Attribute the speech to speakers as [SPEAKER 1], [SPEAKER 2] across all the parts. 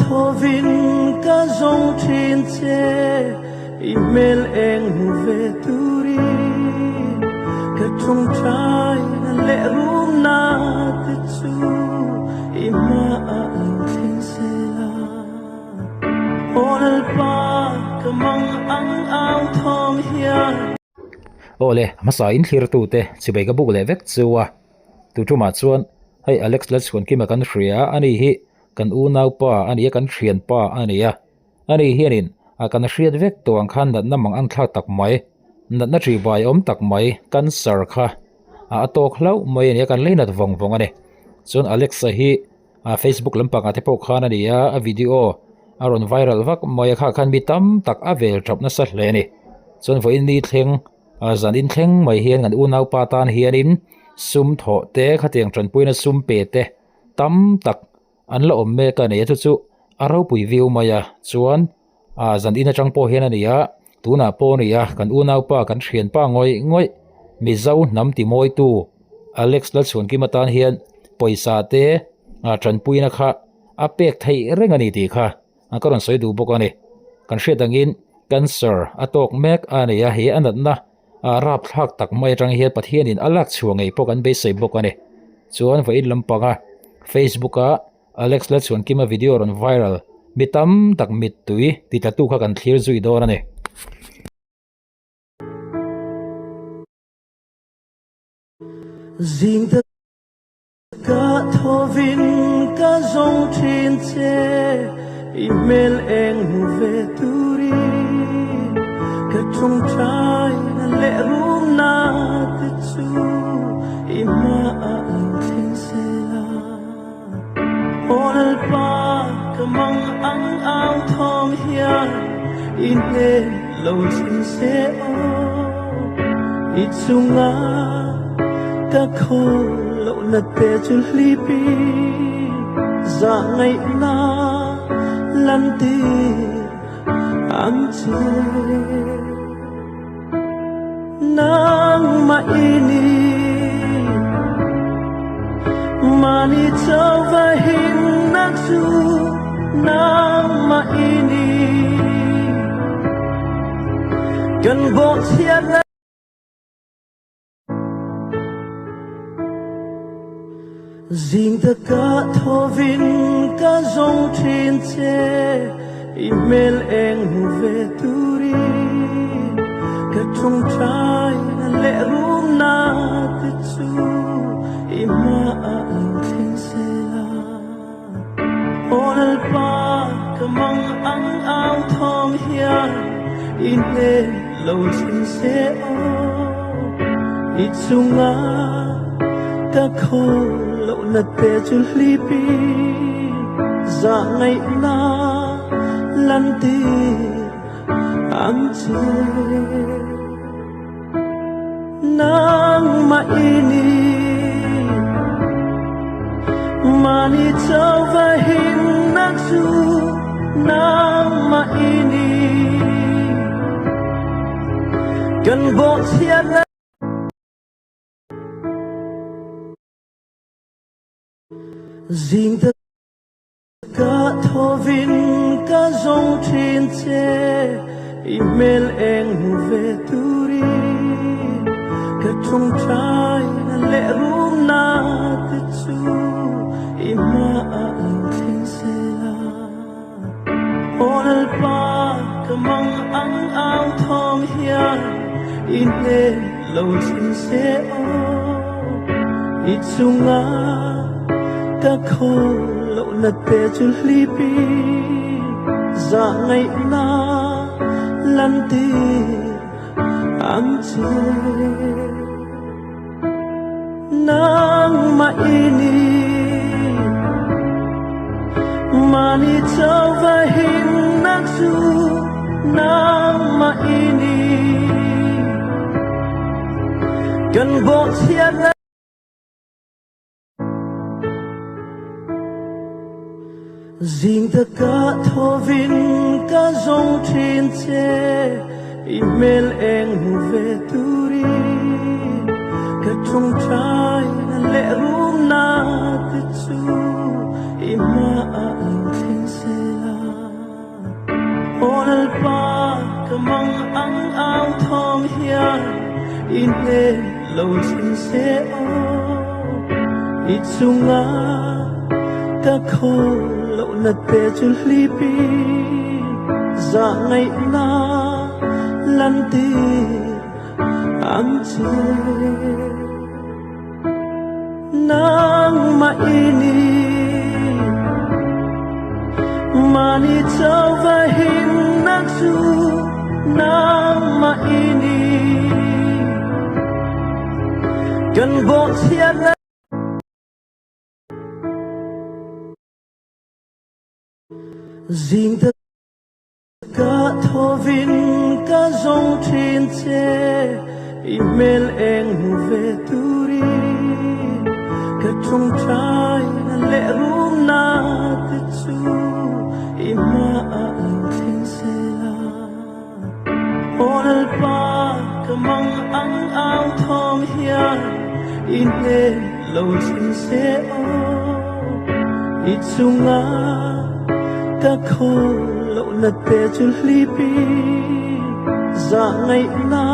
[SPEAKER 1] thô vin cả dòng trên che email em về turi cả trong trái lệ rum na te chu ima ang thiên se la ol pa kamang ang ao thong hian
[SPEAKER 2] ole masa in thlir tu te chibai ka buk le vek chuwa tu tuma chuan hei Alex Lachon ki ma kan hria ani hi kan u nau pa ani kan hrian pa ani a ani hianin a kan hriat vek tuang khan na namang an thla tak mai na tri bai om tak mai kan sar kha a tok hlau mai ani kan leinat vong vong ani chun Alex hi a Facebook lampang a te pok khan ani a video aron viral vak mai kha khan mi tam tak a vel thap na sa hle ani chun voi ni thleng zan in thleng mai hian kan u nau pa tan hianin sum tho te khatiang tran puina sum pe te tam tak an la om me ka nei chu chu aro pui view maya chuan zan in atang po hian ania tuna po nia kan u nau pa kan hrian pa ngoi mi zau nam ti moi tu Alex Lachon ki matan hian poisa te tran puina kha a pek thei rengani ti kha karon soi du bok ani kan hriat angin cancer atok mek ania hi anat na rap thak tak mai rang hian pathianin alak chuangei pok an be sei bok ani chuan vai lampanga Facebooka Alex Lachon kima video ron viral mitam tak mit tui ti tatu kha kan thlir zui dor ani
[SPEAKER 1] Ding tất cả thô vin cả dòng trên che email em về turi cả trong trái lệ rum na te chu ima ang thiên se la ol pa kamang ang ao thong hian in e lo chin se o it sunga ta khô lộ nát te chul lipi za ngày na lan ti ang che nang maini mani chau va hin na chu nang maini gần bộ thiên Ding tất cả thô vin cả dòng trên che email em về turi cả trong trái lệ rum na te chu ima ang thiên se la ol pa kamang ang ao thong hian in e lo chin se o it sunga ta khô lộ nát te chul lipi za ngày na lan ti ang che nang maini mani chau va hin na chu nang maini gần bộ thiên Ding tất cả thô vin cả dòng trên che email em về turi cả trong trái lệ rum na te chu ima ang thiên se la ol pa kamang ang ao thong hian in e lo chin se o it sunga ta khô lộ nát te chul lipi za ngày na lan ti ang che nang maini mani chau va hin na chu nang maini gần bộ thiên Ding tất cả thô vin cả dòng trên che email em về turi cả trong trái lệ rum na te chu ima ang thiên se la mong ang ao thong hian in e lo chin se o ít sunga ka kho lo na te chul hlipi za ngai na lan ti ang che nang ma ini mani chau va hin na chu nang ma ini gần bộ thiên riêng tất cả thô vin cả dòng trên xe email anh về turi cả trong trái lệ rung na tự chu ima lâu trên xe la ôn pa cả mong ang ao thong hian in e lâu trên xe o ít sunga ka kho lo na te chul hlipi za ngai na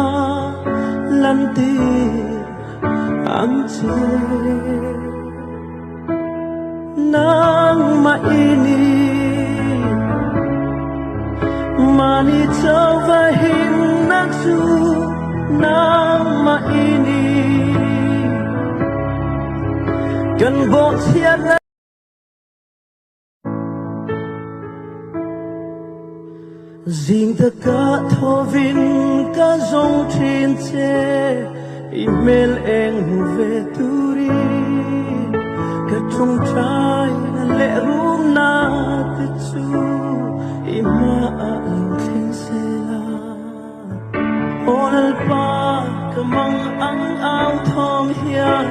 [SPEAKER 1] lan ti ang che nang ma ini mani chau va hin na chu nang ma ini gần bộ thiên riêng tất cả thô vin cả dòng trên xe email anh về turi cả trong trái lệ rung na tự chu ima lâu trên xe la ôn pa cả mong ang ao thong hian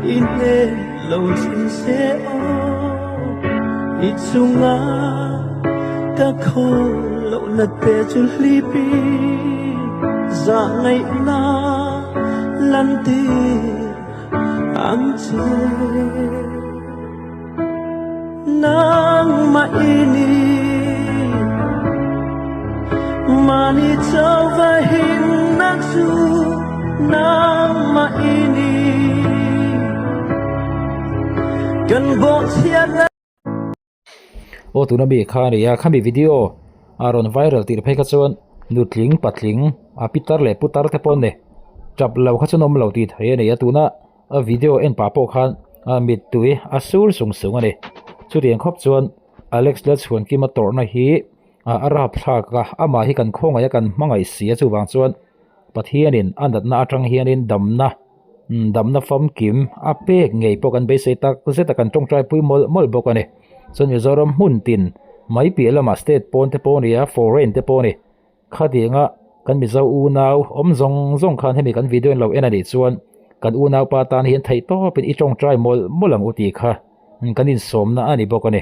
[SPEAKER 1] in e lâu trên xe o ít sunga ka kho lo na te chul hlipi za ngai na lan ti ang che nang ma ini mani chau va hin na chu nang ma ini gần bộ thiên
[SPEAKER 2] ô tuna mi kha ni ya khami video aron viral tir phei kha chuan nutling patling a pitar le putar te pon ne chap lo kha chunom lo ti thai ne ya tuna a video en pa po khan a mit tui a sur sung sung ani chu riang khop chuan Alex la chuan ki motor na hi a ara phla ka ama hi kan khonga ya kan mangai sia chu wang chuan pathianin andat na atang hianin damna fam kim a pek ngei pokan be se tak zeta kan tong trai pui mol bokani chon mizoram mun tin mai pialama state pon te pon ya foreign te poni khadinga kan mi zo u naw om zong khan hemi kan video lo enani chuan kan u naw pa tan hian thei to pin i tong trai molang uti kha kanin somna ani bokani